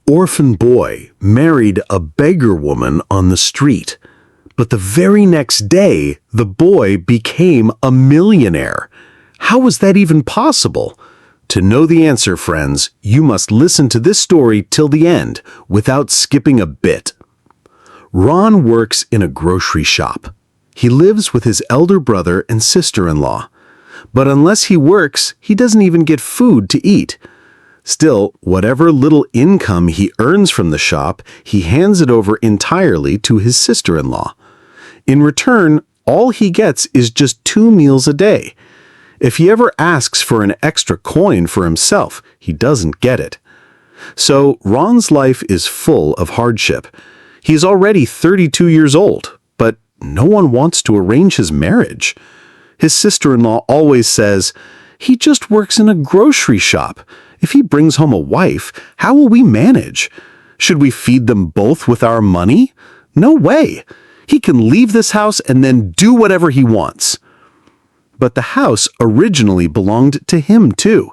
orphan boy married a beggar woman on the street. But the very next day, the boy became a millionaire. How was that even possible? To know the answer, friends, you must listen to this story till the end without skipping a bit. Ron works in a grocery shop. He lives with his elder brother and sister-in-law. But unless he works, he doesn't even get food to eat. Still, whatever little income he earns from the shop, he hands it over entirely to his sister-in-law. In return, all he gets is just 2 meals a day. If he ever asks for an extra coin for himself, he doesn't get it. So Ron's life is full of hardship. He's already 32 years old, but no one wants to arrange his marriage. His sister-in-law always says, "He just works in a grocery shop. If he brings home a wife, how will we manage? Should we feed them both with our money? No way. He can leave this house and then do whatever he wants." But the house originally belonged to him too.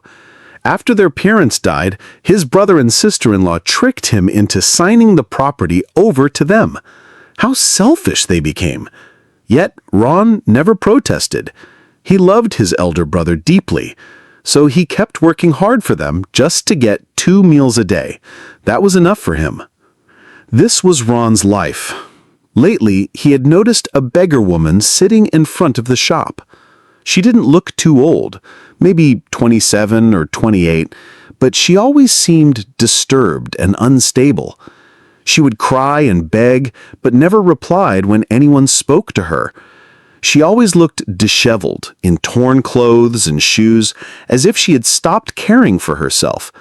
After their parents died, his brother and sister-in-law tricked him into signing the property over to them. How selfish they became. Yet Ron never protested. He loved his elder brother deeply, so he kept working hard for them just to get 2 meals a day. That was enough for him. This was Ron's life. Lately, he had noticed a beggar woman sitting in front of the shop. She didn't look too old, maybe 27 or 28, but she always seemed disturbed and unstable. She would cry and beg, but never replied when anyone spoke to her. She always looked disheveled, in torn clothes and shoes, as if she had stopped caring for herself.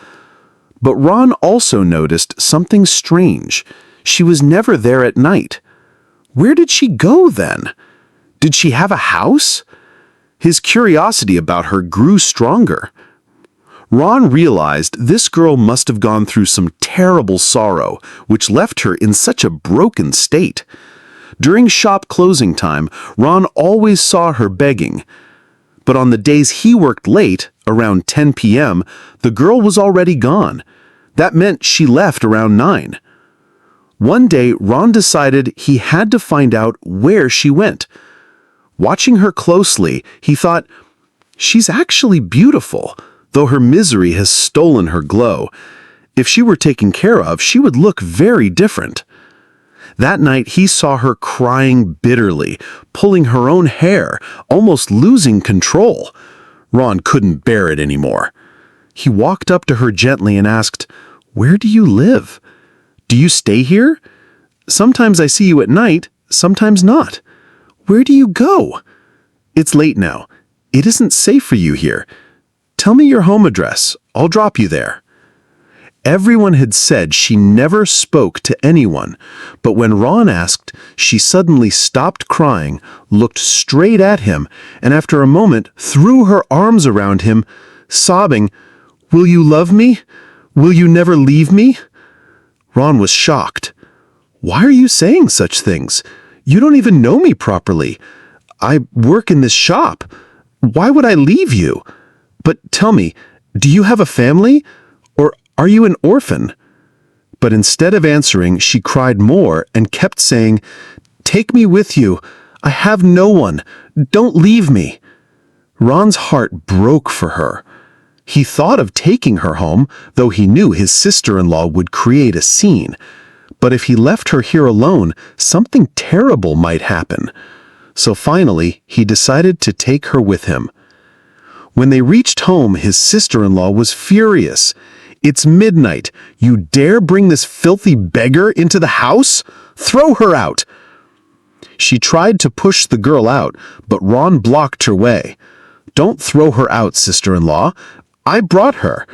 But Ron also noticed something strange. She was never there at night. Where did she go then? Did she have a house? His curiosity about her grew stronger. Ron realized this girl must have gone through some terrible sorrow, which left her in such a broken state. During shop closing time, Ron always saw her begging. But on the days he worked late, around 10 p.m., the girl was already gone. That meant she left around 9. One day, Ron decided he had to find out where she went. Watching her closely, he thought, "She's actually beautiful, though her misery has stolen her glow. If she were taken care of, she would look very different." That night, he saw her crying bitterly, pulling her own hair, almost losing control. Ron couldn't bear it anymore. He walked up to her gently and asked, "Where do you live? Do you stay here? Sometimes I see you at night, sometimes not. Where do you go? It's late now. It isn't safe for you here. Tell me your home address. I'll drop you there." Everyone had said she never spoke to anyone, but when Ron asked, she suddenly stopped crying, looked straight at him, and after a moment threw her arms around him, sobbing, "Will you love me? Will you never leave me?" Ron was shocked. "Why are you saying such things? You don't even know me properly. I work in this shop. Why would I leave you? But tell me, do you have a family? Or are you an orphan?" But instead of answering, she cried more and kept saying, "Take me with you. I have no one. Don't leave me." Ron's heart broke for her. He thought of taking her home, though he knew his sister-in-law would create a scene. But if he left her here alone, something terrible might happen. So finally, he decided to take her with him. When they reached home, his sister-in-law was furious. "It's midnight. You dare bring this filthy beggar into the house? Throw her out!" She tried to push the girl out, but Ron blocked her way. "Don't throw her out, sister-in-law. I brought her.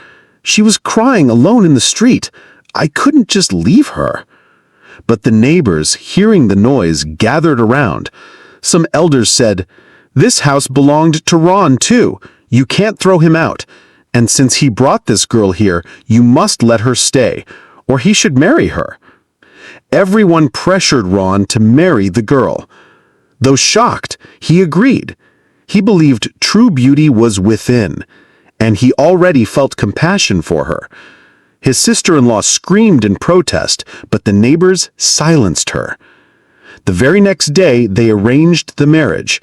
She was crying alone in the street. I couldn't just leave her." But the neighbors, hearing the noise, gathered around. Some elders said, "This house belonged to Ron too. You can't throw him out. And since he brought this girl here, you must let her stay, or he should marry her." Everyone pressured Ron to marry the girl. Though shocked, he agreed. He believed true beauty was within, and he already felt compassion for her. His sister-in-law screamed in protest, but the neighbors silenced her. The very next day, they arranged the marriage.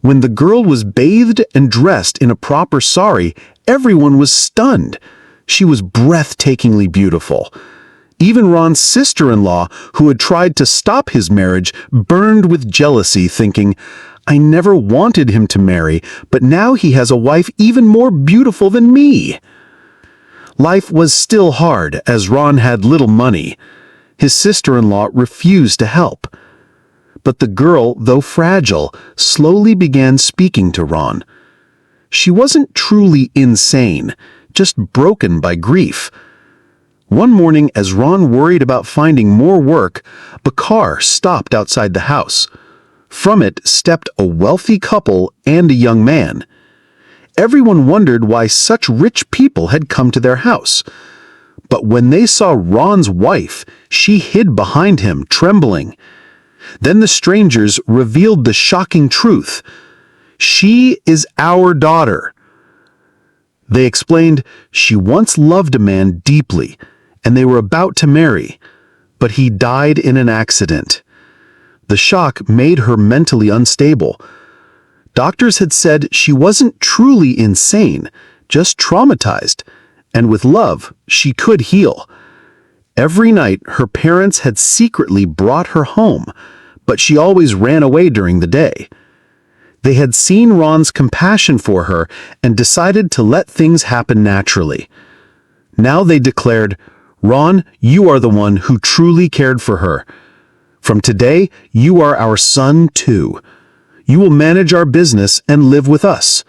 When the girl was bathed and dressed in a proper sari, everyone was stunned. She was breathtakingly beautiful. Even Ron's sister-in-law, who had tried to stop his marriage, burned with jealousy, thinking, "I never wanted him to marry, but now he has a wife even more beautiful than me." Life was still hard, as Ron had little money. His sister-in-law refused to help. But the girl, though fragile, slowly began speaking to Ron. She wasn't truly insane, just broken by grief. One morning, as Ron worried about finding more work, a car stopped outside the house. From it stepped a wealthy couple and a young man. Everyone wondered why such rich people had come to their house. But when they saw Ron's wife, she hid behind him, trembling. Then the strangers revealed the shocking truth. "She is our daughter." They explained she once loved a man deeply, and they were about to marry, but he died in an accident. The shock made her mentally unstable. Doctors had said she wasn't truly insane, just traumatized, and with love, she could heal. Every night, her parents had secretly brought her home, but she always ran away during the day. They had seen Ron's compassion for her and decided to let things happen naturally. Now they declared, "Ron, you are the one who truly cared for her. From today, you are our son too. You will manage our business and live with us."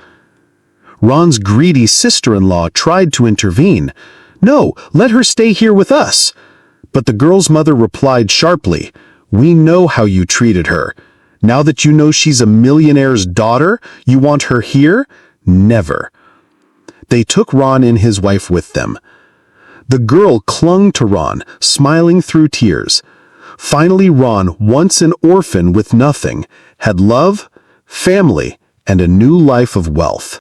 Ron's greedy sister-in-law tried to intervene. "No, let her stay here with us." But the girl's mother replied sharply, "We know how you treated her. Now that you know she's a millionaire's daughter, you want her here? Never." They took Ron and his wife with them. The girl clung to Ron, smiling through tears. Finally, Ron, once an orphan with nothing, had love, family, and a new life of wealth.